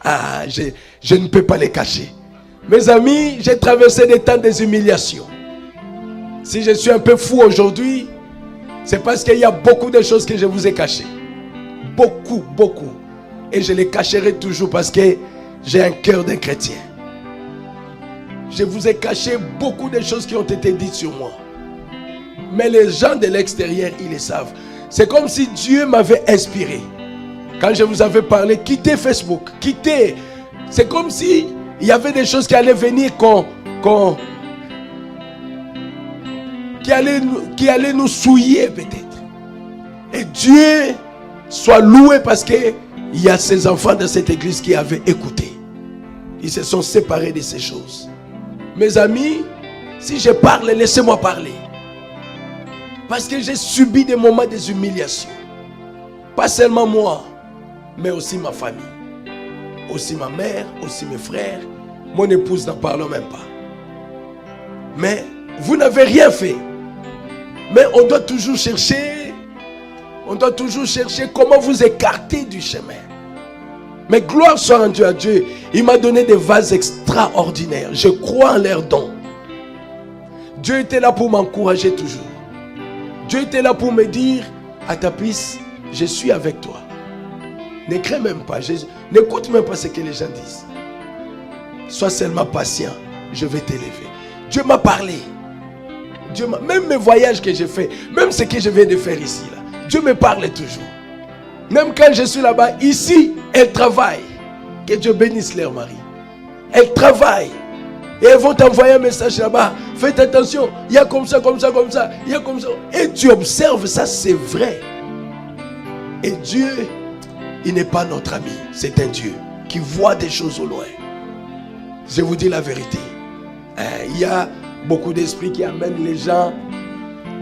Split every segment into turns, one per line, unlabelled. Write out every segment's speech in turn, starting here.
Je ne peux pas les cacher. Mes amis, j'ai traversé des temps des humiliations. Si je suis un peu fou aujourd'hui, c'est parce qu'il y a beaucoup de choses que je vous ai cachées. Beaucoup, beaucoup. Et je les cacherai toujours parce que j'ai un cœur d'un chrétien. Je vous ai caché beaucoup de choses qui ont été dites sur moi. Mais les gens de l'extérieur, ils le savent. C'est comme si Dieu m'avait inspiré. Quand je vous avais parlé, quittez Facebook, quittez. C'est comme si il y avait des choses qui allaient venir qui allaient nous souiller peut-être. Et Dieu soit loué parce qu'il y a ces enfants de cette église qui avaient écouté. Ils se sont séparés de ces choses. Mes amis, si je parle, laissez-moi parler. Parce que j'ai subi des moments des humiliations. Pas seulement moi, mais aussi ma famille. Aussi ma mère, aussi mes frères. Mon épouse n'en parle même pas. Mais vous n'avez rien fait. Mais on doit toujours chercher comment vous écarter du chemin. Mais gloire soit rendue à Dieu. Il m'a donné des vases extraordinaires. Je crois en leurs dons. Dieu était là pour m'encourager toujours. Dieu était là pour me dire, Atapis, je suis avec toi. Ne crains même pas. N'écoute même pas ce que les gens disent. Sois seulement patient. Je vais t'élever. Dieu m'a parlé. Même mes voyages que j'ai fait, même ce que je viens de faire ici, là, Dieu me parle toujours. Même quand je suis là-bas, ici, elle travaille. Que Dieu bénisse leur mari. Elle travaille. Et elles vont t'envoyer un message là-bas. Faites attention, il y a comme ça, comme ça, comme ça. Il y a comme ça. Et tu observes ça, c'est vrai. Et Dieu, il n'est pas notre ami. C'est un Dieu qui voit des choses au loin. Je vous dis la vérité. Il y a beaucoup d'esprits qui amènent les gens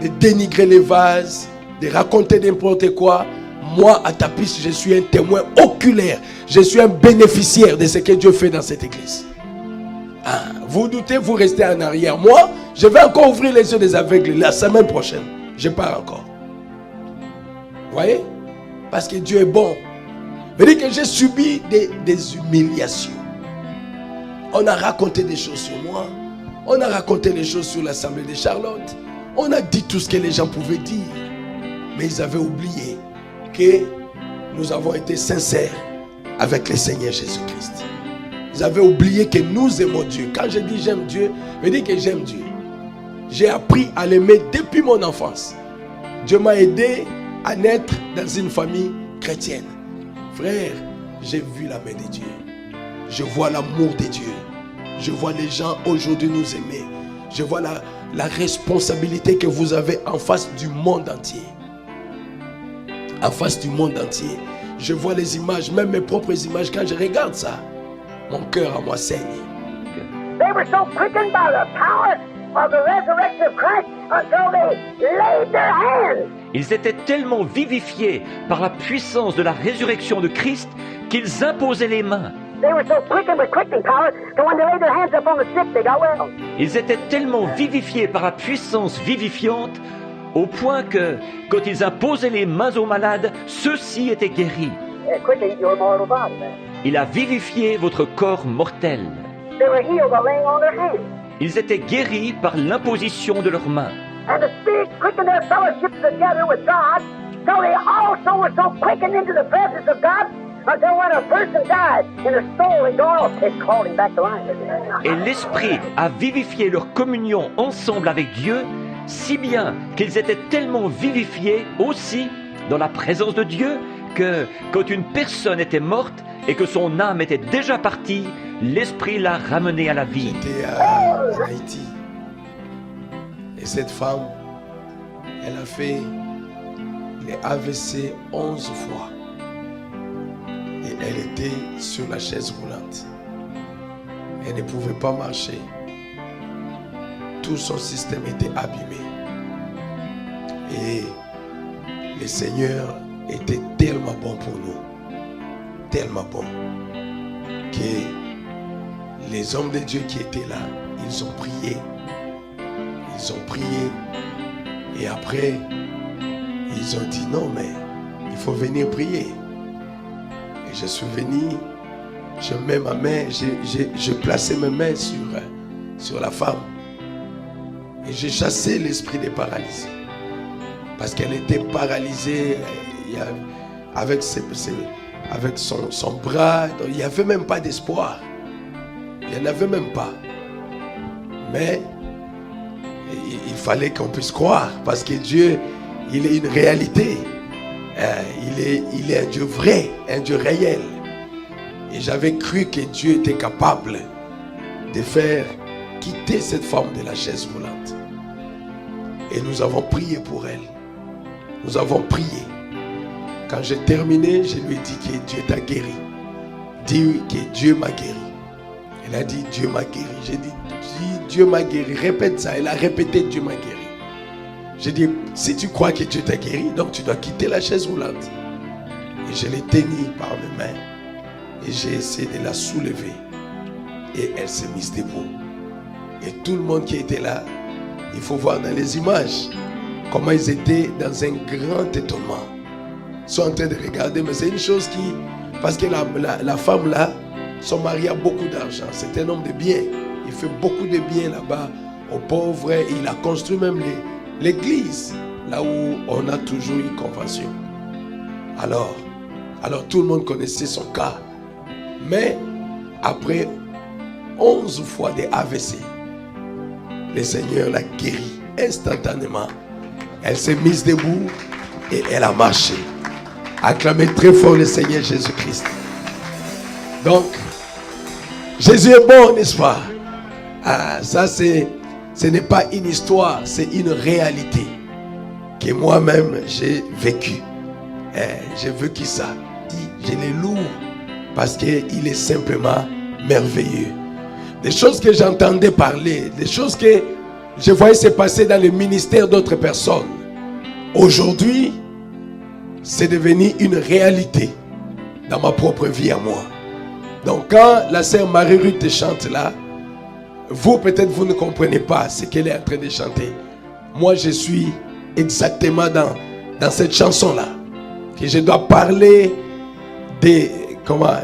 de dénigrer les vases, de raconter n'importe quoi. Moi, Atapis, je suis un témoin oculaire. Je suis un bénéficiaire de ce que Dieu fait dans cette église. Vous doutez, vous restez en arrière. Moi, je vais encore ouvrir les yeux des aveugles la semaine prochaine. Je pars encore. Vous voyez? Parce que Dieu est bon. Je veux dire que j'ai subi des humiliations. On a raconté des choses sur moi. On a raconté des choses sur l'Assemblée de Charlotte. On a dit tout ce que les gens pouvaient dire. Mais ils avaient oublié que nous avons été sincères avec le Seigneur Jésus-Christ. Ils avaient oublié que nous aimons Dieu. Quand je dis j'aime Dieu, je dis que j'aime Dieu. J'ai appris à l'aimer depuis mon enfance. Dieu m'a aidé à naître dans une famille chrétienne. Frère, j'ai vu la main de Dieu. Je vois l'amour de Dieu. Je vois les gens aujourd'hui nous aimer. Je vois la responsabilité que vous avez en face du monde entier. En face du monde entier. Je vois les images, même mes propres images. Quand je regarde ça, mon cœur à moi saigne.
They were so quickened by the power of the resurrection of Christ until they laid their hands.
Ils étaient tellement vivifiés par la puissance de la résurrection de Christ qu'ils imposaient les mains.
They were so quickened with quickening power that when they laid their hands up on the sick, they got well.
Ils étaient tellement vivifiés par la puissance vivifiante au point que, quand ils imposaient les mains aux malades, ceux-ci étaient guéris.
It quickened your mortal body, man.
Il a vivifié votre corps mortel.
They were healed by laying on their hands.
Ils étaient guéris par l'imposition de leurs mains.
And the Spirit quickened their fellowship together with God, so they also were so quickened into the presence of God, until when a person died and the soul had gone, it called him back to life.
Et l'Esprit a vivifié leur communion ensemble avec Dieu, si bien qu'ils étaient tellement vivifiés aussi dans la présence de Dieu que quand une personne était morte et que son âme était déjà partie, l'Esprit l'a ramenée à la vie.
J'étais à Haïti. Et cette femme, elle a fait les AVC 11 fois. Et elle était sur la chaise roulante. Elle ne pouvait pas marcher. Tout son système était abîmé. Et le Seigneur était tellement bon pour nous. Tellement bon. Que les hommes de Dieu qui étaient là, ils ont prié. Ils ont prié. Et après, ils ont dit non, mais il faut venir prier. Et je suis venu, je mets ma main, je plaçais mes mains sur la femme. Et j'ai chassé l'esprit des paralysies. Parce qu'elle était paralysée avec son bras. Il n'y avait même pas d'espoir. Il n'y en avait même pas. Mais il fallait qu'on puisse croire. Parce que Dieu, il est une réalité. Il est un Dieu vrai, un Dieu réel. Et j'avais cru que Dieu était capable de faire quitter cette femme de la chaise roulante. Et nous avons prié pour elle. Nous avons prié. Quand j'ai terminé, je lui ai dit que Dieu t'a guéri. Dis que Dieu m'a guéri. Elle a dit Dieu m'a guéri. J'ai dit Dieu m'a guéri. Répète ça. Elle a répété Dieu m'a guéri. J'ai dit si tu crois que Dieu t'a guéri, donc tu dois quitter la chaise roulante. Et je l'ai tenue par mes mains. Et j'ai essayé de la soulever. Et elle s'est mise debout. Et tout le monde qui était là, il faut voir dans les images comment ils étaient dans un grand étonnement. Ils sont en train de regarder, mais c'est une chose qui... Parce que la femme là, son mari a beaucoup d'argent. C'est un homme de bien. Il fait beaucoup de bien là-bas aux pauvres. Et il a construit même l'église, là où on a toujours eu convention. Alors tout le monde connaissait son cas. Mais après 11 fois des AVC, le Seigneur l'a guérie instantanément. Elle s'est mise debout et elle a marché. Acclamez très fort le Seigneur Jésus-Christ. Donc, Jésus est bon, n'est-ce pas? Ça, ce n'est pas une histoire, c'est une réalité que moi-même j'ai vécu. J'ai vécu ça. Je l'ai lourd parce qu'il est simplement merveilleux. Des choses que j'entendais parler, des choses que je voyais se passer dans le ministère d'autres personnes. Aujourd'hui, c'est devenu une réalité dans ma propre vie à moi. Donc quand la sœur Marie-Ruth chante là, vous peut-être vous ne comprenez pas ce qu'elle est en train de chanter. Moi je suis exactement dans cette chanson là. Que je dois parler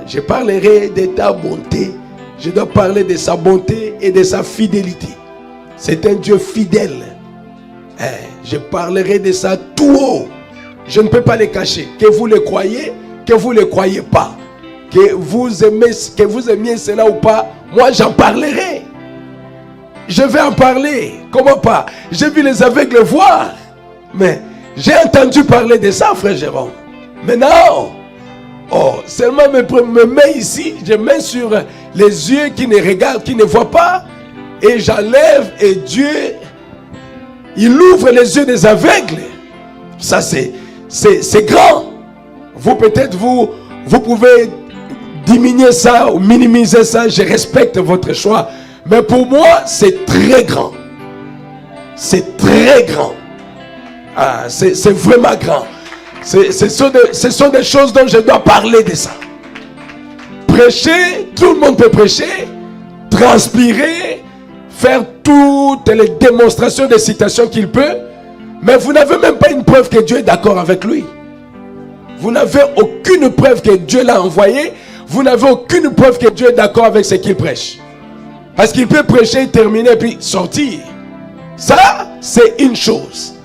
je parlerai de ta bonté. Je dois parler de sa bonté et de sa fidélité. C'est un Dieu fidèle. Je parlerai de ça tout haut. Je ne peux pas le cacher. Que vous le croyez, que vous ne le croyez pas. Que vous aimiez cela ou pas, moi j'en parlerai. Je vais en parler. Comment pas? J'ai vu les aveugles voir. Mais j'ai entendu parler de ça, frère Jérôme. Maintenant, seulement me mets ici, je mets sur les yeux qui ne regardent, qui ne voient pas, et j'enlève, et Dieu, il ouvre les yeux des aveugles. Ça c'est grand. Vous peut-être vous pouvez diminuer ça ou minimiser ça, je respecte votre choix, mais pour moi c'est très grand. C'est très grand. C'est vraiment grand. Ce sont des choses dont je dois parler de ça. Prêcher, tout le monde peut prêcher, transpirer, faire toutes les démonstrations de citations qu'il peut, mais vous n'avez même pas une preuve que Dieu est d'accord avec lui. Vous n'avez aucune preuve que Dieu l'a envoyé, vous n'avez aucune preuve que Dieu est d'accord avec ce qu'il prêche. Parce qu'il peut prêcher, terminer, puis sortir. Ça, c'est une chose.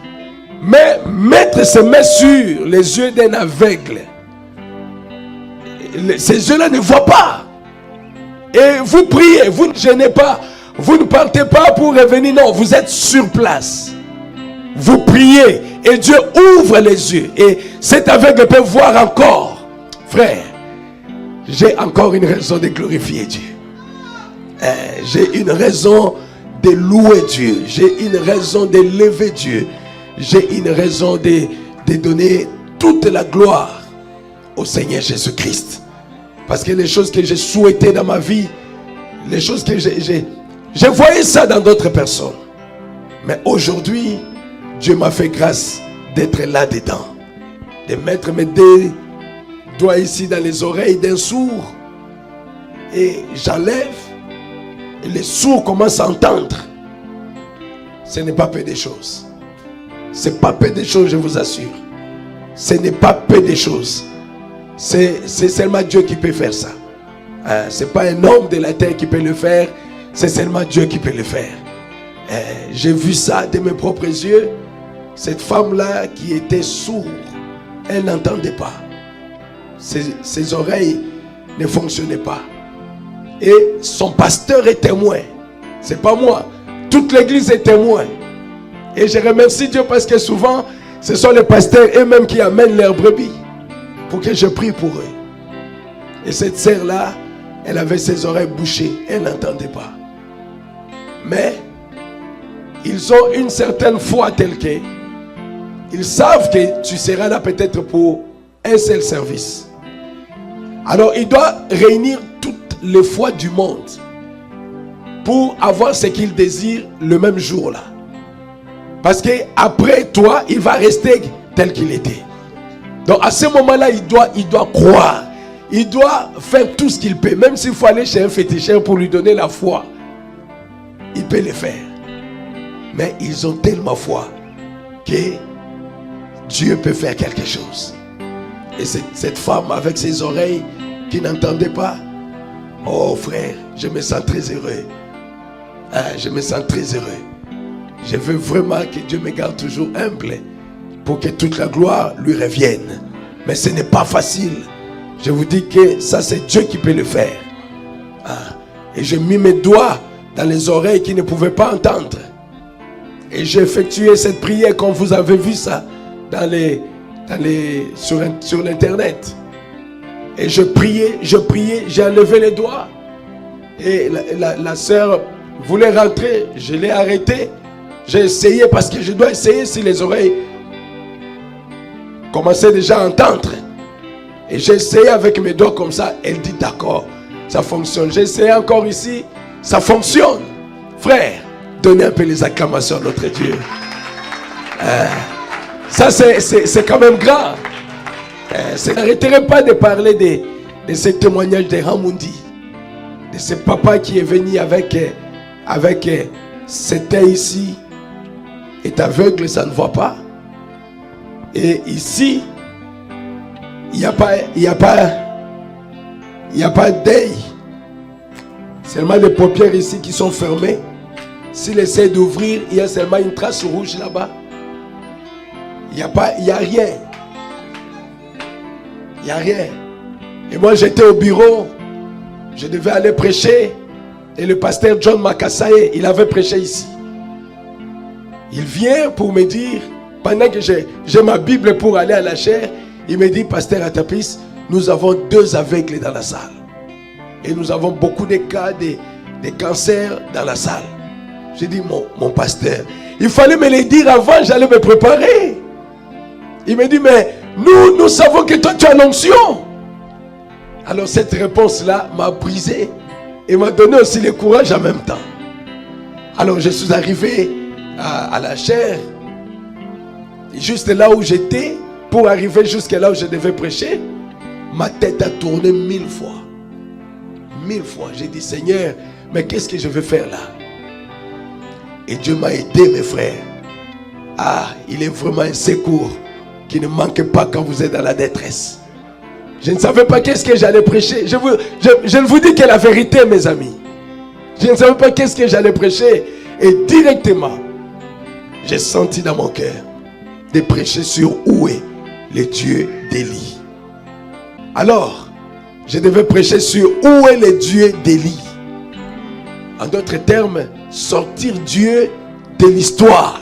Mais mettre ses mains sur les yeux d'un aveugle, ces yeux-là ne voient pas. Et vous priez, vous ne gênez pas, vous ne partez pas pour revenir, non, vous êtes sur place. Vous priez et Dieu ouvre les yeux. Et cet aveugle peut voir encore. Frère, j'ai encore une raison de glorifier Dieu. J'ai une raison de louer Dieu. J'ai une raison de lever Dieu. J'ai une raison de donner toute la gloire au Seigneur Jésus-Christ. Parce que les choses que j'ai souhaitées dans ma vie, les choses que j'ai voyé ça dans d'autres personnes. Mais aujourd'hui, Dieu m'a fait grâce d'être là-dedans. De mettre mes deux doigts ici dans les oreilles d'un sourd. Et j'enlève. Et les sourds commencent à entendre. Ce n'est pas peu de choses. Ce n'est pas peu de choses, je vous assure. Ce n'est pas peu de choses. C'est seulement Dieu qui peut faire ça. Ce n'est pas un homme de la terre qui peut le faire, c'est seulement Dieu qui peut le faire. J'ai vu ça de mes propres yeux. Cette femme-là qui était sourde, elle n'entendait pas. Ses oreilles ne fonctionnaient pas. Et son pasteur est témoin. C'est pas moi. Toute l'église est témoin. Et je remercie Dieu parce que souvent, ce sont les pasteurs eux-mêmes qui amènent leurs brebis pour que je prie pour eux. Et cette sœur-là, elle avait ses oreilles bouchées. Elle n'entendait pas. Mais ils ont une certaine foi telle que ils savent que tu seras là peut-être pour un seul service. Alors il doit réunir toutes les foi du monde pour avoir ce qu'il désire le même jour-là. Parce que après toi, il va rester tel qu'il était. Donc à ce moment-là, il doit croire. Il doit faire tout ce qu'il peut. Même s'il faut aller chez un féticheur pour lui donner la foi, il peut le faire. Mais ils ont tellement foi que Dieu peut faire quelque chose. Et cette femme avec ses oreilles qui n'entendait pas, oh frère, je me sens très heureux. Je me sens très heureux. Je veux vraiment que Dieu me garde toujours humble pour que toute la gloire lui revienne. Mais ce n'est pas facile. Je vous dis que ça c'est Dieu qui peut le faire. Et j'ai mis mes doigts dans les oreilles qui ne pouvaient pas entendre. Et j'ai effectué cette prière comme vous avez vu ça sur l'internet. Et je priais, j'ai enlevé les doigts. Et la sœur voulait rentrer, je l'ai arrêté. J'ai essayé parce que je dois essayer si les oreilles commençaient déjà à entendre. Et j'ai essayé avec mes doigts comme ça. Elle dit d'accord, ça fonctionne. J'ai essayé encore ici, ça fonctionne. Frère, donnez un peu les acclamations à notre Dieu. Ça c'est quand même grand. N'arrêterai pas de parler de ce témoignage de Ramoundi, de ce papa qui est venu avec cet œil ici, est aveugle, ça ne voit pas. Et ici, il n'y a pas d'œil. Seulement les paupières ici qui sont fermées. S'il essaie d'ouvrir, il y a seulement une trace rouge là-bas. Il n'y a rien. Il n'y a rien. Et moi j'étais au bureau. Je devais aller prêcher. Et le pasteur John Makasaye, il avait prêché ici. Il vient pour me dire, pendant que j'ai ma Bible pour aller à la chaire, il me dit, pasteur Atapis, nous avons 2 aveugles dans la salle. Et nous avons beaucoup de cas de cancer dans la salle. J'ai dit, mon pasteur, il fallait me le dire avant, j'allais me préparer. Il me dit, mais nous savons que toi tu as l'onction. Alors cette réponse-là m'a brisé et m'a donné aussi le courage en même temps. Alors je suis arrivé à la chaire, juste là où j'étais, pour arriver jusqu'à là où je devais prêcher. Ma tête a tourné 1000 fois. 1000 fois. J'ai dit, Seigneur, mais qu'est-ce que je vais faire là? Et Dieu m'a aidé, mes frères. Il est vraiment un secours qui ne manque pas quand vous êtes dans la détresse. Je ne savais pas qu'est-ce que j'allais prêcher. Je ne vous dis que la vérité, mes amis. Je ne savais pas qu'est-ce que j'allais prêcher. Et directement, j'ai senti dans mon cœur de prêcher sur où est le Dieu d'Élie. Alors, je devais prêcher sur où est le Dieu d'Élie. En d'autres termes, sortir Dieu de l'histoire.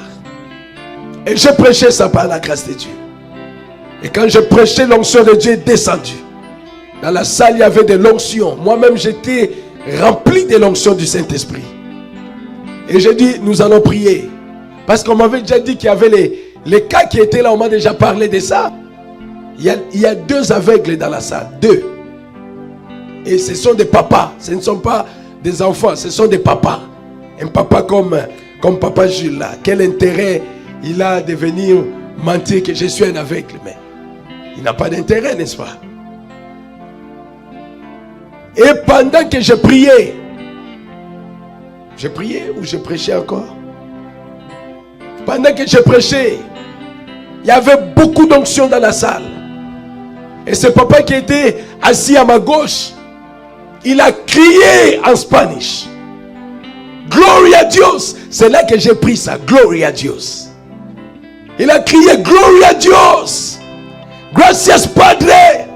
Et je prêchais ça par la grâce de Dieu. Et quand je prêchais, l'onction de Dieu est descendue. Dans la salle, il y avait de l'onction. Moi-même, j'étais rempli de l'onction du Saint-Esprit. Et j'ai dit, nous allons prier. Parce qu'on m'avait déjà dit qu'il y avait les cas qui étaient là. On m'a déjà parlé de ça. Il y a 2 aveugles dans la salle. 2. Et ce sont des papas. Ce ne sont pas des enfants. Ce sont des papas. Un papa comme papa Jules là. Quel intérêt il a de venir mentir que je suis un aveugle? Mais il n'a pas d'intérêt, n'est-ce pas? Et pendant que je priais ou je prêchais encore? Pendant que je prêchais, il y avait beaucoup d'onction dans la salle. Et ce papa qui était assis à ma gauche, il a crié en Spanish. Gloria a Dios. C'est là que j'ai pris ça. Gloria a Dios. Il a crié Gloria a Dios. Gracias Padre.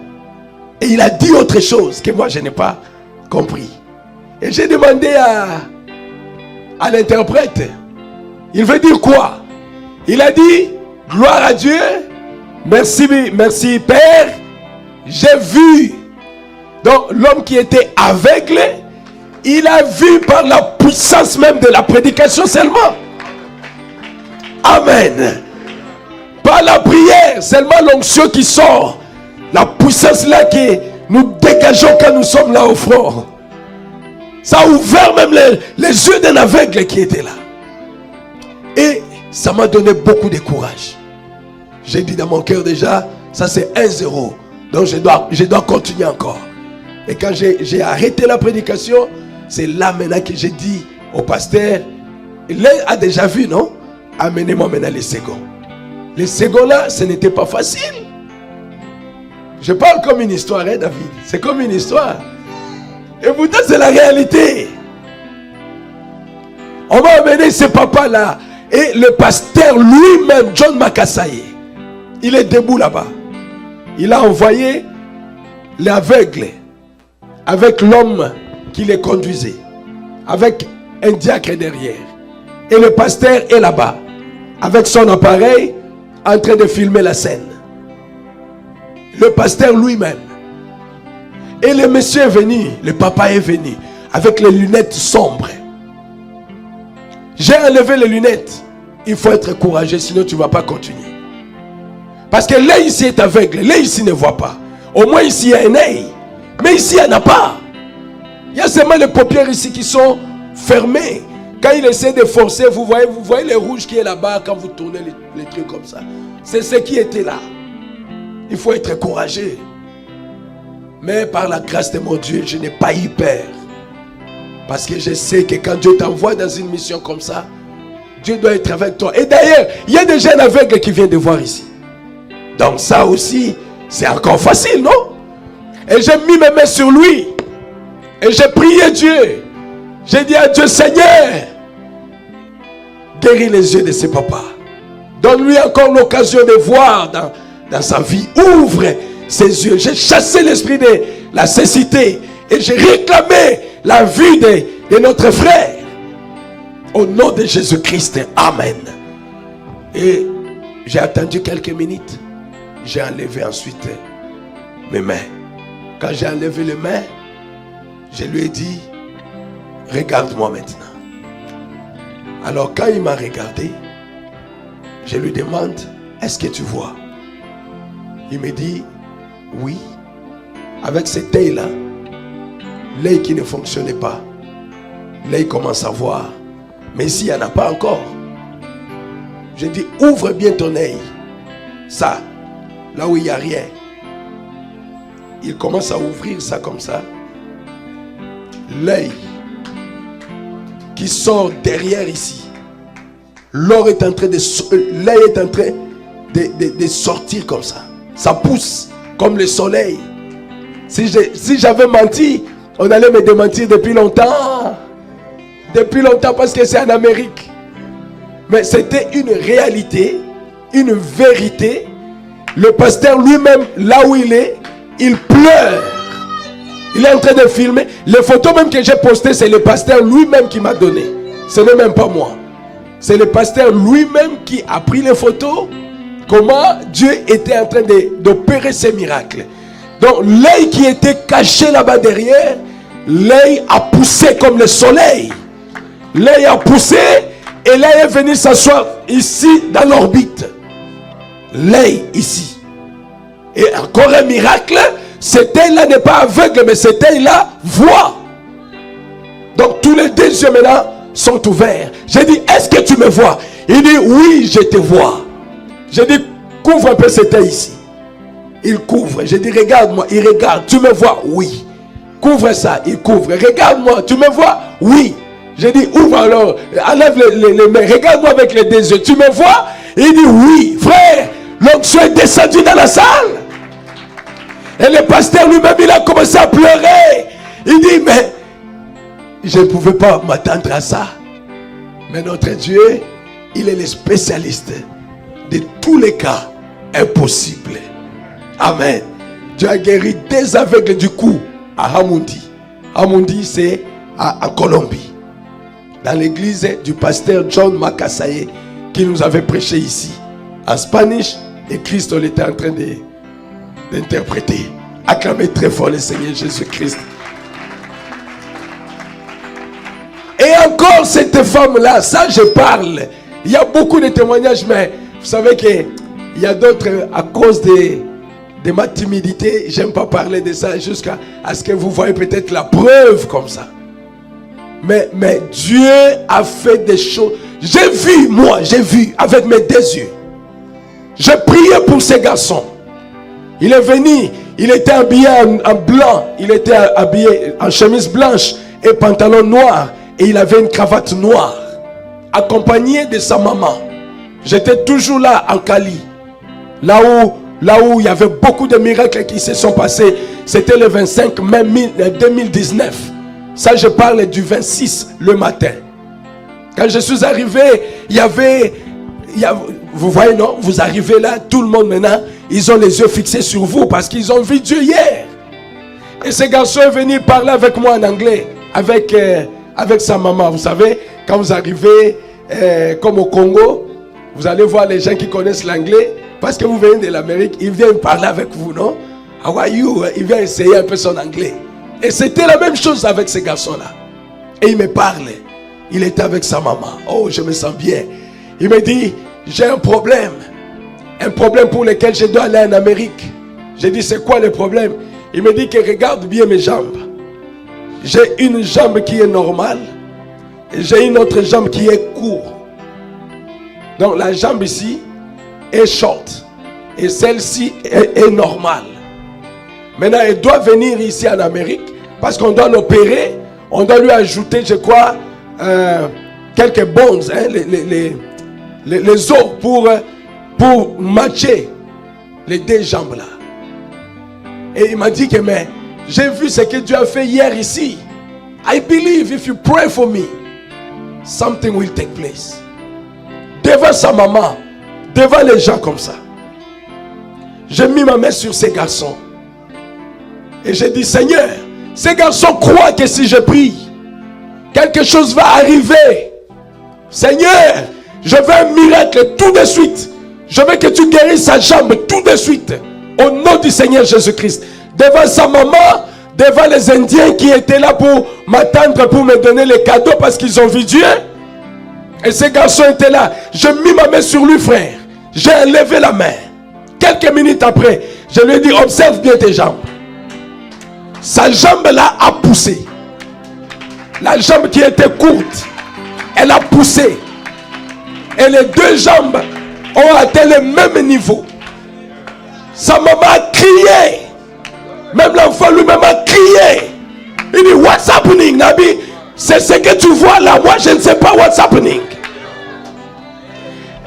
Et il a dit autre chose que moi je n'ai pas compris. Et j'ai demandé à l'interprète. Il veut dire quoi? Il a dit gloire à Dieu. Merci, merci Père. J'ai vu. Donc l'homme qui était aveugle, il a vu par la puissance même de la prédication seulement. Amen. Par la prière, seulement l'onction qui sort. La puissance là que nous dégageons quand nous sommes là au front. Ça a ouvert même les yeux d'un aveugle qui était là. Et ça m'a donné beaucoup de courage. J'ai dit dans mon cœur déjà, ça c'est 1-0. Donc je dois continuer encore. Et quand j'ai arrêté la prédication, c'est là maintenant que j'ai dit au pasteur, il a déjà vu, non? Amenez-moi maintenant les seconds. Les seconds là, ce n'était pas facile. Je parle comme une histoire, hein, David? C'est comme une histoire. Et pourtant, c'est la réalité. On va amener ce papa là. Et le pasteur lui-même, John Makassaye, il est debout là-bas. Il a envoyé l'aveugle avec l'homme qui les conduisait, avec un diacre derrière. Et le pasteur est là-bas, avec son appareil, en train de filmer la scène. Le pasteur lui-même. Et le monsieur est venu, le papa est venu, avec les lunettes sombres. J'ai enlevé les lunettes. Il faut être courageux, sinon tu ne vas pas continuer. Parce que l'œil ici est aveugle, l'œil ici ne voit pas. Au moins ici il y a un œil. Mais ici il n'y en a pas. Il y a seulement les paupières ici qui sont fermées. Quand il essaie de forcer, vous voyez les rouges qui est là-bas quand vous tournez les trucs comme ça. C'est ce qui était là. Il faut être courageux. Mais par la grâce de mon Dieu, je n'ai pas eu peur. Parce que je sais que quand Dieu t'envoie dans une mission comme ça, Dieu doit être avec toi. Et d'ailleurs, il y a des jeunes aveugles qui viennent de voir ici. Donc ça aussi, c'est encore facile, non? Et j'ai mis mes mains sur lui. Et j'ai prié Dieu. J'ai dit à Dieu, Seigneur, guéris les yeux de ce papa. Donne-lui encore l'occasion de voir dans sa vie. Ouvre ses yeux. J'ai chassé l'esprit de la cécité. Et j'ai réclamé la vue de notre frère. Au nom de Jésus-Christ. Amen. Et j'ai attendu quelques minutes. J'ai enlevé ensuite mes mains. Quand j'ai enlevé les mains, je lui ai dit, regarde-moi maintenant. Alors quand il m'a regardé, je lui demande, est-ce que tu vois? Il me dit, oui. Avec cet œil-là, l'œil qui ne fonctionnait pas, l'œil commence à voir. Mais ici, il n'y en a pas encore. Je dis, ouvre bien ton œil. Ça, là où il n'y a rien. Il commence à ouvrir ça comme ça. L'œil qui sort derrière ici. L'œil est en train de sortir comme ça. Ça pousse comme le soleil. Si j'avais menti, on allait me démentir depuis longtemps. Depuis longtemps parce que c'est en Amérique. Mais c'était une réalité, une vérité. Le pasteur lui-même, là où il est, il pleure. Il est en train de filmer. Les photos même que j'ai postées, c'est le pasteur lui-même qui m'a donné. Ce n'est même pas moi. C'est le pasteur lui-même qui a pris les photos. Comment Dieu était en train d'opérer ces miracles. Donc l'œil qui était caché là-bas derrière, l'œil a poussé comme le soleil. L'œil a poussé et l'œil est venu s'asseoir ici dans l'orbite. L'œil ici. Et encore un miracle, cet œil-là n'est pas aveugle, mais cet œil-là voit. Donc tous les deux yeux maintenant sont ouverts. J'ai dit, est-ce que tu me vois? Il dit, oui, je te vois. J'ai dit, couvre un peu cet œil ici. Il couvre. J'ai dit, regarde-moi. Il regarde. Tu me vois? Oui. Couvre ça. Il couvre. Regarde-moi. Tu me vois? Oui. J'ai dit, ouvre alors. Enlève les mains. Regarde-moi avec les deux yeux. Tu me vois? Il dit, oui. Frère, l'onction est descendu dans la salle. Et le pasteur lui-même, il a commencé à pleurer. Il dit, mais je ne pouvais pas m'attendre à ça. Mais notre Dieu, il est le spécialiste de tous les cas impossibles. Amen. Dieu a guéri des aveugles du cou à Hamundi. Hamundi, c'est en Colombie. Dans l'église du pasteur John Makasaye qui nous avait prêché ici. En Spanish, et Christ était en train d'interpréter. Acclamez très fort le Seigneur Jésus-Christ. Et encore cette femme-là, ça je parle. Il y a beaucoup de témoignages, mais vous savez qu'il y a d'autres, à cause de ma timidité, j'aime pas parler de ça jusqu'à ce que vous voyez peut-être la preuve comme ça. Mais Dieu a fait des choses. J'ai vu avec mes deux yeux. J'ai prié pour ces garçons. Il est venu, il était habillé en blanc, il était habillé en chemise blanche et pantalon noir. Et il avait une cravate noire, accompagné de sa maman. J'étais toujours là en Cali. Là où il y avait beaucoup de miracles qui se sont passés. C'était le 25 mai 2019. Ça, je parle du 26 le matin. Quand je suis arrivé, il y avait, vous voyez, non? Vous arrivez là, tout le monde maintenant, ils ont les yeux fixés sur vous parce qu'ils ont vu Dieu hier. Et ce garçon est venu parler avec moi en anglais, avec sa maman. Vous savez, quand vous arrivez comme au Congo, vous allez voir les gens qui connaissent l'anglais, parce que vous venez de l'Amérique, ils viennent parler avec vous, non? How are you? Il vient essayer un peu son anglais. Et c'était la même chose avec ce garçon-là. Et il me parle. Il était avec sa maman. Oh, je me sens bien. Il me dit, j'ai un problème. Un problème pour lequel je dois aller en Amérique. J'ai dit, c'est quoi le problème? Il me dit que regarde bien mes jambes. J'ai une jambe qui est normale. Et j'ai une autre jambe qui est courte. Donc la jambe ici est short. Et celle-ci est normale. Maintenant, elle doit venir ici en Amérique. Parce qu'on doit l'opérer. On doit lui ajouter, je crois, quelques bones. Hein, les os pour matcher les deux jambes là. Et il m'a dit que mais j'ai vu ce que Dieu a fait hier ici. I believe if you pray for me, something will take place. Devant sa maman, devant les gens comme ça. J'ai mis ma main sur ces garçons. Et j'ai dit, Seigneur, ces garçons croient que si je prie, quelque chose va arriver. Seigneur, je veux un miracle tout de suite. Je veux que tu guérisses sa jambe tout de suite. Au nom du Seigneur Jésus-Christ. Devant sa maman, devant les Indiens qui étaient là pour m'attendre, pour me donner les cadeaux parce qu'ils ont vu Dieu. Et ces garçons étaient là. Je mis ma main sur lui, frère. J'ai enlevé la main. Quelques minutes après, je lui ai dit, observe bien tes jambes. Sa jambe là a poussé. La jambe qui était courte, elle a poussé. Et les deux jambes ont atteint le même niveau. Sa maman a crié. Même l'enfant lui-même a crié. Il dit, what's happening, Nabi? C'est ce que tu vois là. Moi, je ne sais pas what's happening.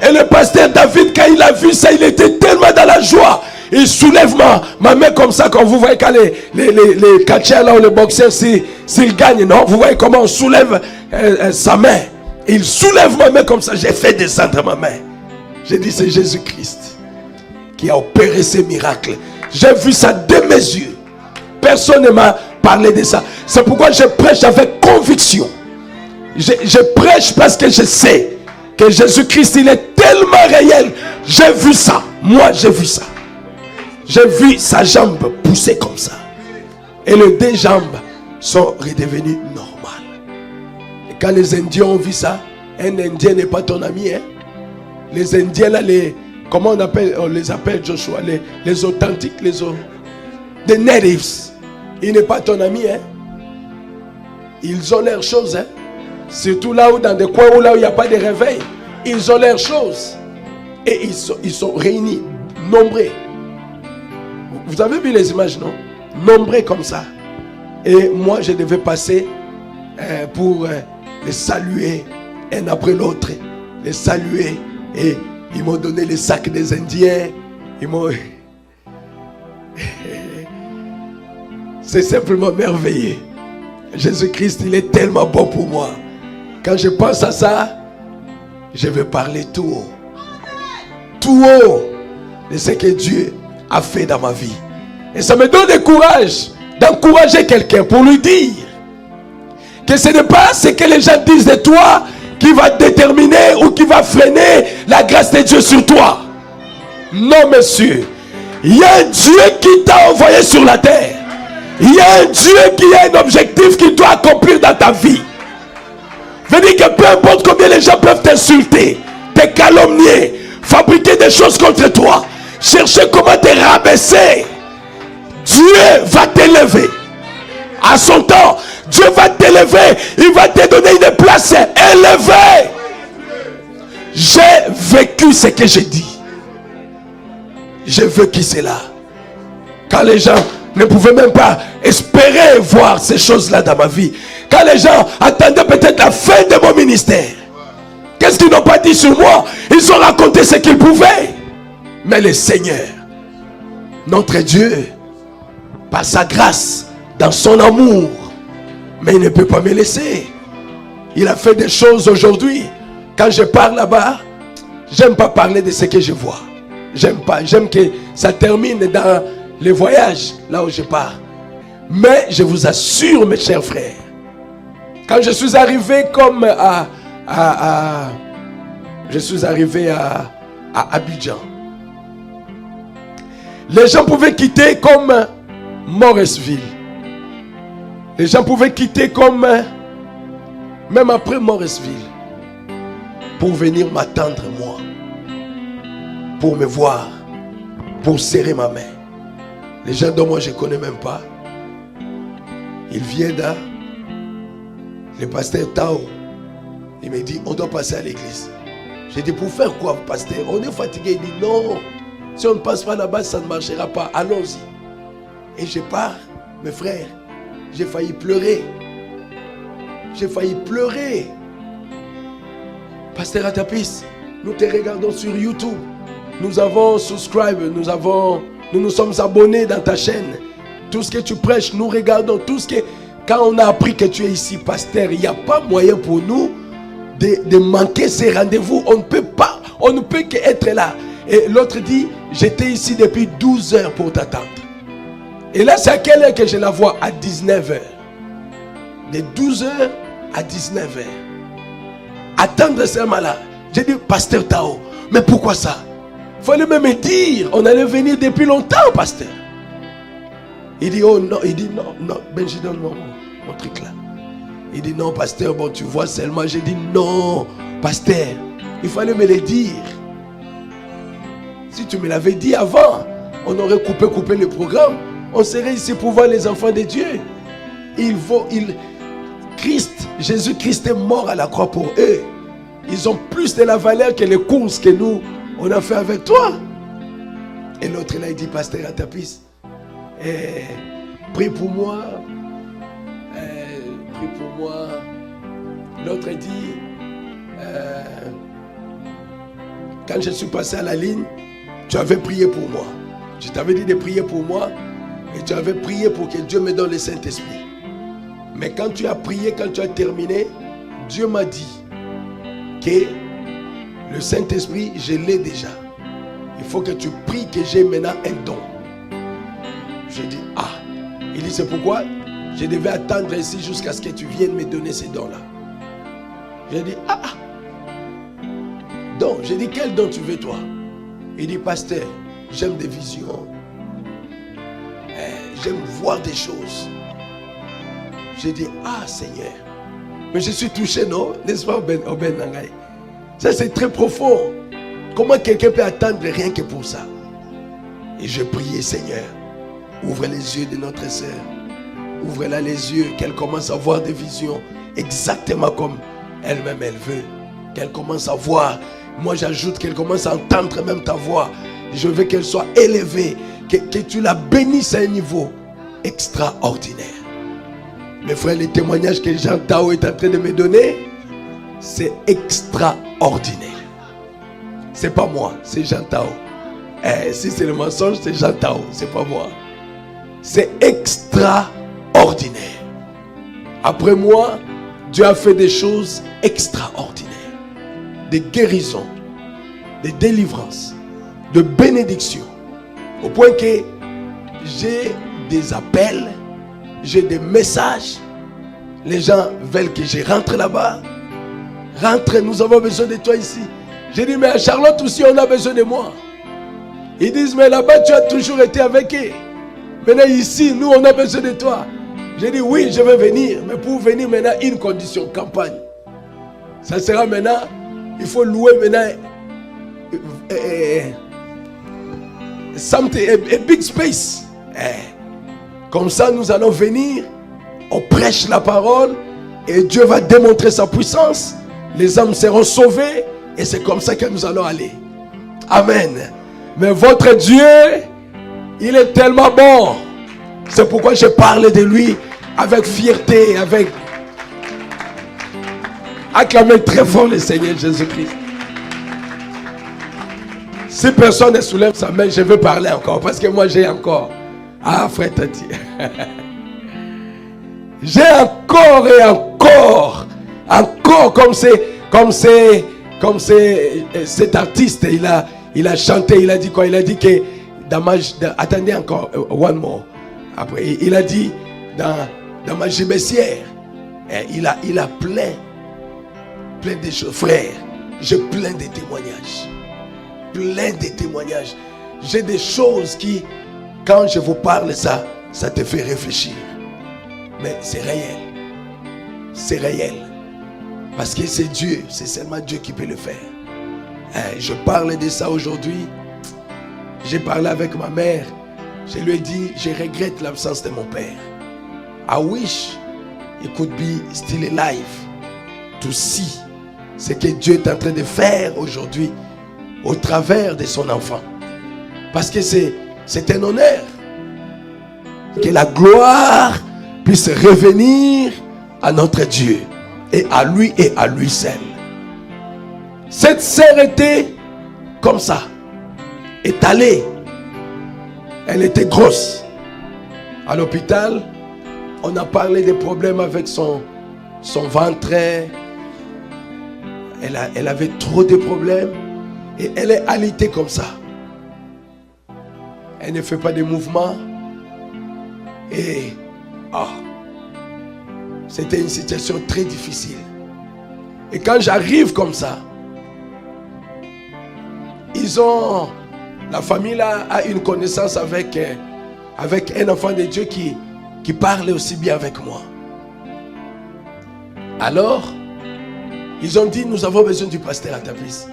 Et le pasteur David, quand il a vu ça, il était tellement dans la joie. Il soulève ma main comme ça, comme vous voyez quand les catcheurs là ou les boxeurs, s'ils gagnent, non? Vous voyez comment on soulève sa main. Il soulève ma main comme ça. J'ai fait descendre ma main. J'ai dit, c'est Jésus-Christ qui a opéré ces miracles. J'ai vu ça de mes yeux. Personne ne m'a parlé de ça. C'est pourquoi je prêche avec conviction. Je prêche parce que je sais que Jésus-Christ, il est tellement réel. J'ai vu ça. Moi, j'ai vu ça. J'ai vu sa jambe pousser comme ça. Et les deux jambes sont redevenues normales. Et quand les Indiens ont vu ça, un Indien n'est pas ton ami. Hein? Les Indiens, là, comment on les appelle, Joshua? Les authentiques, les natives. Il n'est pas ton ami. Hein? Ils ont leurs choses. Hein? Surtout là où, dans des coins où il n'y a pas de réveil. Ils ont leurs choses. Et ils sont réunis, nombreux. Vous avez vu les images, non? Nombreux comme ça. Et moi, je devais passer pour les saluer, un après l'autre. Les saluer. Et ils m'ont donné les sacs des Indiens. Ils m'ont... C'est simplement merveilleux. Jésus-Christ, il est tellement bon pour moi. Quand je pense à ça, je vais parler tout haut. Tout haut de ce que Dieu a fait dans ma vie. Et ça me donne le courage d'encourager quelqu'un pour lui dire que ce n'est pas ce que les gens disent de toi qui va déterminer ou qui va freiner la grâce de Dieu sur toi. Non, monsieur. Il y a un Dieu qui t'a envoyé sur la terre. Il y a un Dieu qui a un objectif qu'il doit accomplir dans ta vie. Je dis que peu importe combien les gens peuvent t'insulter, te calomnier, fabriquer des choses contre toi, chercher comment te rabaisser, Dieu va t'élever. À son temps, Dieu va t'élever. Il va te donner une place élevée. J'ai vécu ce que j'ai dit. J'ai vécu cela. Quand les gens ne pouvaient même pas espérer voir ces choses-là dans ma vie. Quand les gens attendaient peut-être la fin de mon ministère. Qu'est-ce qu'ils n'ont pas dit sur moi? Ils ont raconté ce qu'ils pouvaient. Mais le Seigneur, notre Dieu, par sa grâce, dans son amour, mais il ne peut pas me laisser. Il a fait des choses aujourd'hui. Quand je pars là-bas, j'aime pas parler de ce que je vois. J'aime pas. J'aime que ça termine dans les voyages, là où je pars. Mais je vous assure, mes chers frères, quand je suis arrivé comme je suis arrivé à Abidjan, les gens pouvaient quitter comme Morrisville. Les gens pouvaient quitter comme, même après Morrisville, pour venir m'attendre moi, pour me voir, pour serrer ma main. Les gens dont moi je ne connais même pas, ils viennent là, le pasteur Tao, il me dit, on doit passer à l'église. J'ai dit, pour faire quoi, pasteur? On est fatigué. Il dit, non, si on ne passe pas là-bas, ça ne marchera pas. Allons-y. Et je pars, mes frères, j'ai failli pleurer. J'ai failli pleurer. Pasteur Atapis, nous te regardons sur YouTube. Nous avons subscribe, nous nous sommes abonnés dans ta chaîne. Tout ce que tu prêches, nous regardons. Tout ce que, quand on a appris que tu es ici, pasteur, il n'y a pas moyen pour nous de manquer ces rendez-vous. On ne peut pas, on ne peut qu'être là. Et l'autre dit, j'étais ici depuis 12 heures pour t'attendre. Et là, c'est à quelle heure que je la vois? À 19 heures. De 12 heures à 19 heures. Attendre seulement là. J'ai dit, pasteur Tao, mais pourquoi ça? Il fallait même me dire, on allait venir depuis longtemps, pasteur. Il dit, oh non, il dit, non, Benji, donne-moi mon truc là. Il dit, non, pasteur, bon, tu vois seulement. J'ai dit, non, pasteur, il fallait me le dire. Si tu me l'avais dit avant, on aurait coupé le programme. On serait ici pour voir les enfants de Dieu. Jésus-Christ est mort à la croix pour eux. Ils ont plus de la valeur que les courses que nous, on a fait avec toi. Et l'autre là, il dit, pasteur Atapis, prie pour moi. Prie pour moi. L'autre dit, quand je suis passé à la ligne, tu avais prié pour moi. Je t'avais dit de prier pour moi. Et tu avais prié pour que Dieu me donne le Saint-Esprit. Mais quand tu as prié, quand tu as terminé, Dieu m'a dit que le Saint-Esprit, je l'ai déjà. Il faut que tu pries que j'ai maintenant un don. J'ai dit, ah. Il dit, c'est pourquoi je devais attendre ici jusqu'à ce que tu viennes me donner ces dons-là. J'ai dit, ah. Donc, j'ai dit, quel don tu veux toi? Il dit, pasteur, j'aime des visions. J'aime voir des choses. J'ai dit, ah Seigneur. Mais je suis touché, non? N'est-ce pas, Oben Nangaï? Ça, c'est très profond. Comment quelqu'un peut attendre rien que pour ça? Et je priais, Seigneur, ouvre les yeux de notre sœur. Ouvre-la les yeux, qu'elle commence à voir des visions exactement comme elle-même elle veut. Qu'elle commence à voir. Moi, j'ajoute qu'elle commence à entendre même ta voix. Je veux qu'elle soit élevée. Que tu la bénisses à un niveau extraordinaire. Mes frères, les témoignages que Jean Tao est en train de me donner, c'est extraordinaire. C'est pas moi, c'est Jean Tao. Si c'est le mensonge, c'est Jean Tao, c'est pas moi. C'est extraordinaire. Après moi, Dieu a fait des choses extraordinaires. Des guérisons, des délivrances, de bénédictions. Au point que j'ai des appels, j'ai des messages. Les gens veulent que je rentre là-bas. Rentre, nous avons besoin de toi ici. J'ai dit, mais à Charlotte aussi, on a besoin de moi. Ils disent, mais là-bas, tu as toujours été avec eux. Maintenant, ici, nous, on a besoin de toi. J'ai dit, oui, je vais venir. Mais pour venir, maintenant, une condition, campagne. Ça sera maintenant, il faut louer maintenant a big space. Comme ça, nous allons venir, on prêche la parole et Dieu va démontrer sa puissance. Les âmes seront sauvées et c'est comme ça que nous allons aller. Amen. Mais votre Dieu, il est tellement bon. C'est pourquoi je parle de lui avec fierté, avec... Acclamez très fort le Seigneur Jésus-Christ. Si personne ne soulève sa main, je veux parler encore. Parce que moi j'ai encore. Ah frère Tati. J'ai encore et encore. Encore comme cet artiste. Il a chanté, il a dit quoi? Il a dit que attendez encore, one more. Après, il a dit dans ma gibecière, il a plein de choses. Frère, j'ai plein de témoignages. Plein de témoignages. J'ai des choses qui, quand je vous parle ça te fait réfléchir. Mais c'est réel. C'est réel. Parce que c'est Dieu, c'est seulement Dieu qui peut le faire. Je parle de ça aujourd'hui. J'ai parlé avec ma mère. Je lui ai dit, je regrette l'absence de mon père. I wish he could be still alive to see ce que Dieu est en train de faire aujourd'hui au travers de son enfant. Parce que c'est un honneur que la gloire puisse revenir à notre Dieu et à lui seul. Cette sœur était comme ça, étalée. Elle était grosse. À l'hôpital, on a parlé des problèmes avec son ventre. Elle avait trop de problèmes. Et elle est alitée comme ça. Elle ne fait pas de mouvements. Et c'était une situation très difficile. Et quand j'arrive comme ça, la famille là a une connaissance avec un enfant de Dieu qui parle aussi bien avec moi. Alors, ils ont dit, nous avons besoin du pasteur Atapis.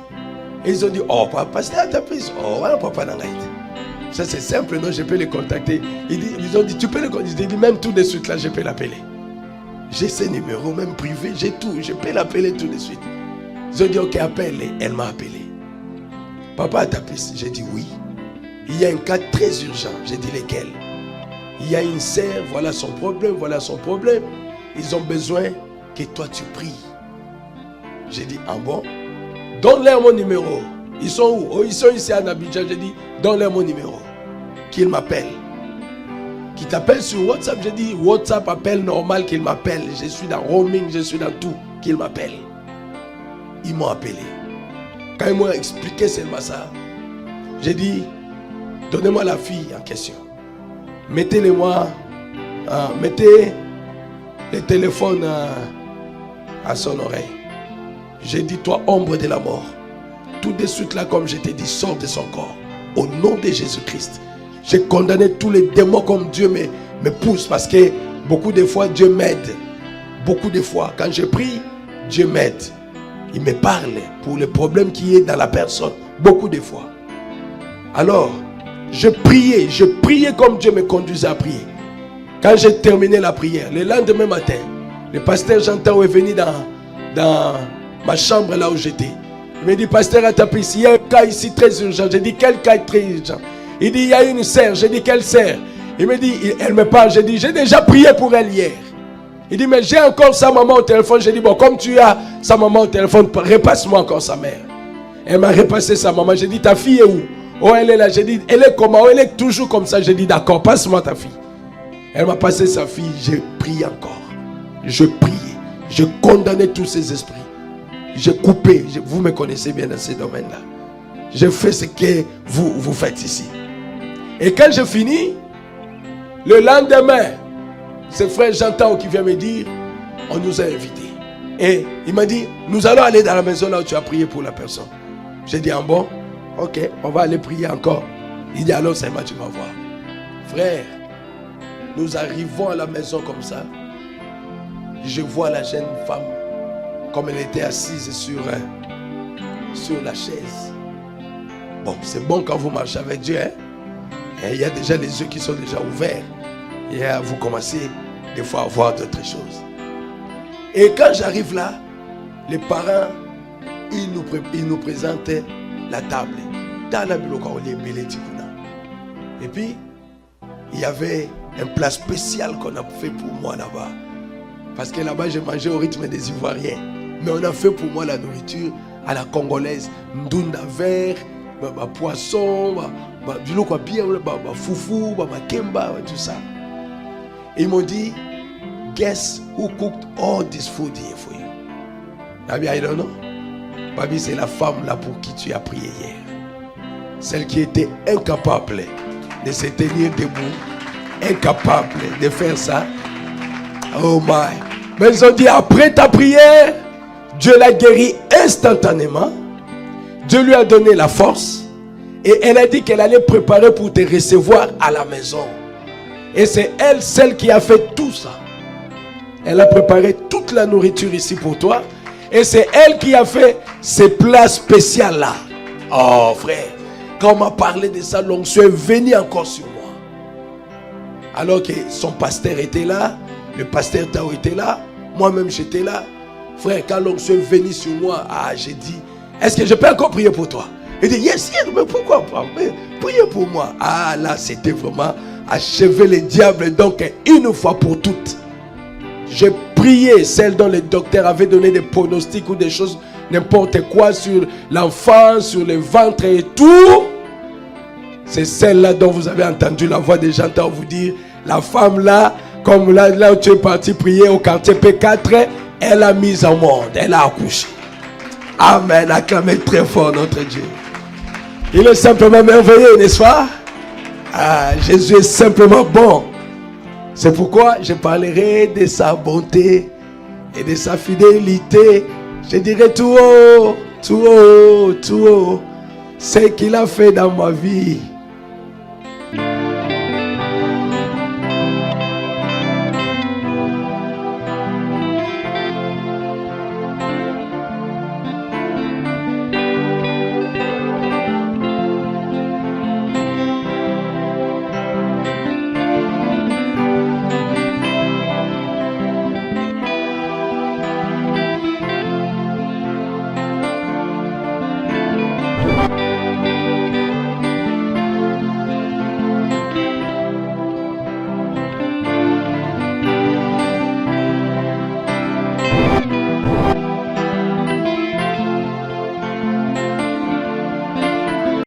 Et ils ont dit, oh, pasteur Atapis, oh, voilà, papa Nangaït. Ça c'est simple, non, je peux les contacter. Ils ont dit, tu peux les contacter. Ils ont dit, même tout de suite là, je peux l'appeler. J'ai ses numéros, même privés, j'ai tout, je peux l'appeler tout de suite. Ils ont dit, ok, appelle. Elle m'a appelé. Papa Atapis, j'ai dit oui. Il y a un cas très urgent. J'ai dit lequel? Il y a une sœur, voilà son problème, voilà son problème. Ils ont besoin que toi tu pries. J'ai dit, ah bon? Donne-leur mon numéro. Ils sont où? Oh, ils sont ici à Abidjan. J'ai dit, donne-leur mon numéro. Qu'ils m'appellent. Qu'ils t'appellent sur WhatsApp. J'ai dit, WhatsApp appel normal qu'ils m'appellent. Je suis dans roaming, je suis dans tout. Qu'ils m'appellent. Ils m'ont appelé. Quand ils m'ont expliqué seulement ça, j'ai dit, donnez-moi la fille en question. Mettez-le-moi, mettez le téléphone à son oreille. J'ai dit, toi, ombre de la mort, tout de suite là, comme je t'ai dit, sors de son corps. Au nom de Jésus-Christ. J'ai condamné tous les démons comme Dieu me pousse. Parce que beaucoup de fois, Dieu m'aide. Beaucoup de fois, quand je prie, Dieu m'aide. Il me parle pour le problème qui est dans la personne. Beaucoup de fois. Alors, je priais comme Dieu me conduisait à prier. Quand j'ai terminé la prière, le lendemain matin, le pasteur Jean-Tao est venu dans ma chambre là où j'étais. Il me dit, pasteur Atapis, il y a un cas ici très urgent. J'ai dit, quel cas très urgent? Il dit, il y a une sœur. J'ai dit, quelle sœur? Il me dit, elle me parle. J'ai dit, j'ai déjà prié pour elle hier. Il dit, mais j'ai encore sa maman au téléphone. J'ai dit, bon, comme tu as sa maman au téléphone, repasse-moi encore sa mère. Elle m'a repassé sa maman. J'ai dit, ta fille est où? Oh, elle est là. J'ai dit, elle est comment? Oh, elle est toujours comme ça. J'ai dit, d'accord, passe-moi ta fille. Elle m'a passé sa fille. J'ai prié encore. je priais, je condamnais tous ces esprits. J'ai coupé, vous me connaissez bien dans ces domaines-là. Je fais ce que vous faites ici. Et quand j'ai fini, le lendemain, c'est frère Jean-Tao qui vient me dire, on nous a invités. Et il m'a dit, nous allons aller dans la maison là où tu as prié pour la personne. J'ai dit, bon, ok, on va aller prier encore. Il dit, alors c'est moi, tu vas voir. Frère, nous arrivons à la maison comme ça. Je vois la jeune femme comme elle était assise sur la chaise. Bon, c'est bon quand vous marchez avec Dieu. Hein? Et il y a déjà les yeux qui sont déjà ouverts. Et vous commencez des fois à voir d'autres choses. Et quand j'arrive là, les parents, ils nous présentent la table. Dans la bibliothèque, on est. Et puis, il y avait un plat spécial qu'on a fait pour moi là-bas. Parce que là-bas, j'ai mangé au rythme des Ivoiriens. Mais on a fait pour moi la nourriture à la congolaise. Ndunda vert, poisson, foufou, makemba, tout ça. Et ils m'ont dit, guess who cooked all this food here for you? Baby, I don't know. Baby, c'est la femme là pour qui tu as prié hier. Celle qui était incapable de se tenir debout, incapable de faire ça. Oh my. Mais ils ont dit, après ta prière, Dieu l'a guéri instantanément. Dieu lui a donné la force. Et elle a dit qu'elle allait préparer pour te recevoir à la maison. Et c'est elle, celle qui a fait tout ça. Elle a préparé toute la nourriture ici pour toi. Et c'est elle qui a fait ces plats spéciaux là. Oh frère, quand on m'a parlé de ça, l'onction est venue encore sur moi. Alors que son pasteur était là, le pasteur Tao était là, moi-même j'étais là. Frère, quand l'onction est venue sur moi, j'ai dit, est-ce que je peux encore prier pour toi? Il dit, yes, mais pourquoi pas? Priez pour moi. Là, c'était vraiment achever le diable, donc une fois pour toutes. J'ai prié celle dont le docteur avait donné des pronostics ou des choses, n'importe quoi sur l'enfant, sur le ventre et tout. C'est celle-là dont vous avez entendu la voix des gens vous dire, la femme là, comme là où tu es parti prier au quartier P4, elle a mis au monde, elle a accouché. Amen, acclamez très fort notre Dieu. Il est simplement merveilleux, n'est-ce pas? Jésus est simplement bon. C'est pourquoi je parlerai de sa bonté et de sa fidélité. Je dirai tout haut, tout haut, tout haut, ce qu'il a fait dans ma vie.